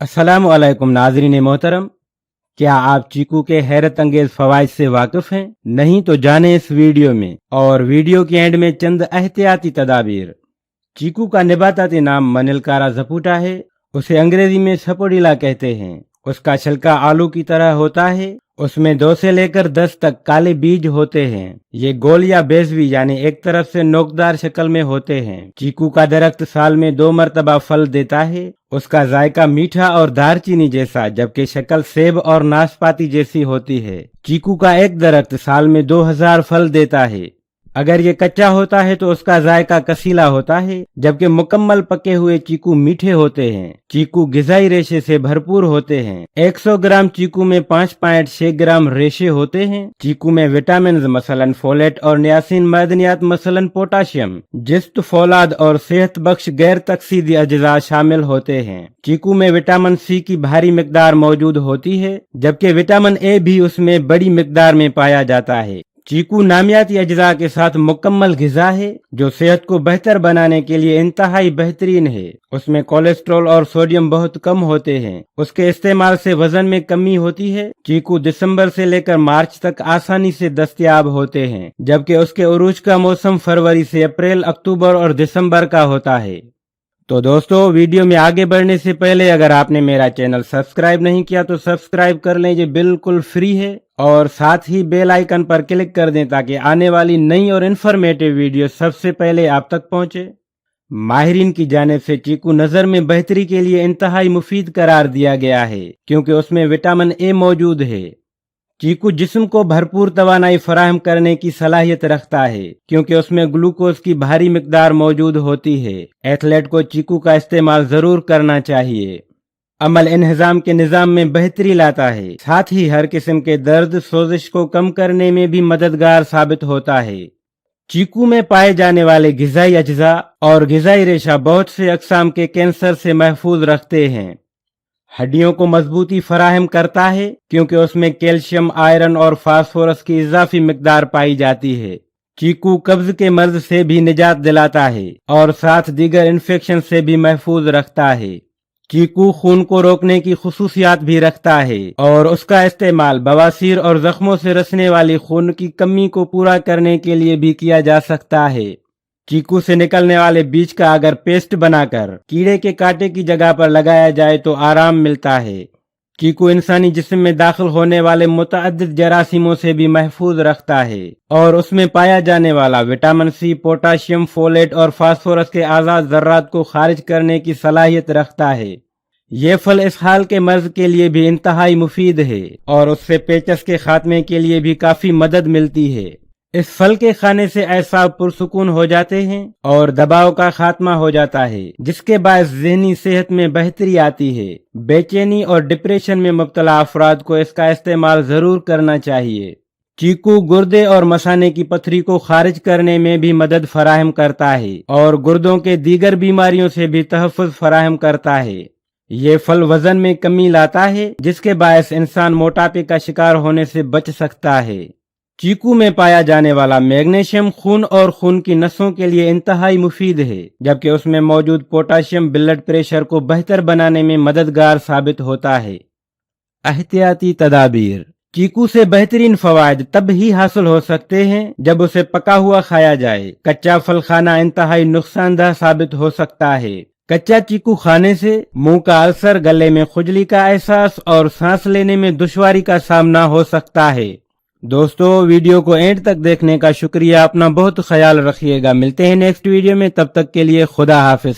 अस्सलाम वालेकुम नाज़रीन मोहतरम, क्या आप चीकू के हैरत अंगेज फवाइद से वाकिफ हैं? नहीं तो जाने इस वीडियो में। और वीडियो के एंड में चंद एहतियाती तदाबीर। चीकू का नबाताती नाम मनिलकारा जपूटा है। उसे अंग्रेजी में सपोडिला कहते हैं। उसका छिलका आलू की तरह होता है। उसमें 2 से लेकर 10 तक काले बीज होते हैं। ये गोल या बेजवी यानी एक तरफ से नोकदार शक्ल में होते हैं। चीकू का दरख्त साल में 2 मरतबा फल देता है। उसका जायका मीठा और दारचीनी जैसा, जबकि शक्ल सेब और नाशपाती जैसी होती है। चीकू का एक दरख्त साल में 2000 फल देता है। अगर ये कच्चा होता है तो उसका जायका कसीला होता है, जबकि मुकम्मल पके हुए चीकू मीठे होते हैं। चीकू गिजाई रेशे से भरपूर होते हैं। 100 ग्राम चीकू में 5.6 ग्राम रेशे होते हैं। चीकू में विटामिन मसलन फोलेट और नियासिन मदनियात मसलन पोटाशियम, जिस्त, फौलाद और सेहत बख्श गैर तकसीदी अज्जा शामिल होते हैं। चीकू में विटामिन सी की भारी मिकदार मौजूद होती है, जबकि विटामिन ए भी उसमें बड़ी मिकदार में पाया जाता है। चीकू नामियाती अज्जा के साथ मुकम्मल ग़िज़ा है, जो सेहत को बेहतर बनाने के लिए इंतहाई बेहतरीन है। उसमें कोलेस्ट्रॉल और सोडियम बहुत कम होते हैं। उसके इस्तेमाल से वजन में कमी होती है। चीकू दिसंबर से लेकर मार्च तक आसानी से दस्तयाब होते हैं, जबकि उसके उरूज का मौसम फरवरी से अप्रैल, अक्टूबर और दिसंबर का होता है। तो दोस्तों, वीडियो में आगे बढ़ने से पहले अगर आपने मेरा चैनल सब्सक्राइब नहीं किया तो सब्सक्राइब कर लें, ये बिल्कुल फ्री है। और साथ ही बेल आइकन पर क्लिक कर दें ताकि आने वाली नई और इन्फॉर्मेटिव वीडियो सबसे पहले आप तक पहुंचे। माहिरीन की जानिब से चीकू नज़र में बेहतरी के लिए इंतहाई मुफीद करार दिया गया है, क्योंकि उसमें विटामिन ए मौजूद है। चीकू जिस्म को भरपूर तवानाई फराहम करने की सलाहियत रखता है, क्योंकि उसमें ग्लूकोज की भारी मिकदार मौजूद होती है। एथलीट को चीकू का इस्तेमाल जरूर करना चाहिए। अमल इन्हिजाम के निज़ाम में बेहतरी लाता है, साथ ही हर किस्म के दर्द, सोजिश को कम करने में भी मददगार साबित होता है। चीकू में पाए जाने वाले ग़िज़ाई अज्जा और ग़िज़ाई रेशा बहुत से अक़साम के कैंसर से महफूज रखते हैं। हड्डियों को मजबूती फराहम करता है, क्योंकि उसमें कैल्शियम, आयरन और फास्फोरस की इजाफी मिकदार पाई जाती है। चीकू कब्ज के मर्ज से भी निजात दिलाता है और साथ दीगर इन्फेक्शन से भी महफूज रखता है। चीकू खून को रोकने की खुसूसियात भी रखता है और उसका इस्तेमाल बवासीर और जख्मों से रसने वाली खून की कमी को पूरा करने के लिए भी किया जा सकता है। चीकू से निकलने वाले बीज का अगर पेस्ट बनाकर कीड़े के कांटे की जगह पर लगाया जाए तो आराम मिलता है। चीकू इंसानी जिस्म में दाखिल होने वाले मुतअद्दिद जरासीमों से भी महफूज रखता है और उसमें पाया जाने वाला विटामिन सी, पोटाशियम, फोलेट और फास्फोरस के आज़ाद ज़र्रात को खारिज करने की सलाहियत रखता है। ये फल इस हाल के मर्ज के लिए भी इंतहाई मुफीद है और उससे पेचस के खात्मे के लिए भी काफी मदद मिलती है। इस फल के खाने से एसाब पुरसुकून हो जाते हैं और दबाव का खात्मा हो जाता है, जिसके बायस ज़हनी सेहत में बेहतरी आती है। बेचैनी और डिप्रेशन में मुब्तला अफराद को इसका इस्तेमाल जरूर करना चाहिए। चीकू गुर्दे और मसाने की पथरी को खारिज करने में भी मदद फराहम करता है और गुर्दों के दीगर बीमारियों से भी तहफ़्फ़ुज़ फराहम करता है। ये फल वजन में कमी लाता है, जिसके बायस इंसान मोटापे का शिकार होने से बच सकता है। चीकू में पाया जाने वाला मैग्नीशियम खून और खून की नसों के लिए इंतहाई मुफीद है, जबकि उसमें मौजूद पोटाशियम ब्लड प्रेशर को बेहतर बनाने में मददगार साबित होता है। एहतियाती तदाबीर। चीकू से बेहतरीन फवायद तब ही हासिल हो सकते हैं जब उसे पका हुआ खाया जाए। कच्चा फल खाना इंतहाई नुकसानदह साबित हो सकता है। कच्चा चीकू खाने से मुंह का अल्सर, गले में खुजली का एहसास और सांस लेने में दुश्वारी का सामना हो सकता है। दोस्तों, वीडियो को एंड तक देखने का शुक्रिया। अपना बहुत ख्याल रखिएगा। मिलते हैं नेक्स्ट वीडियो में, तब तक के लिए खुदा हाफिज।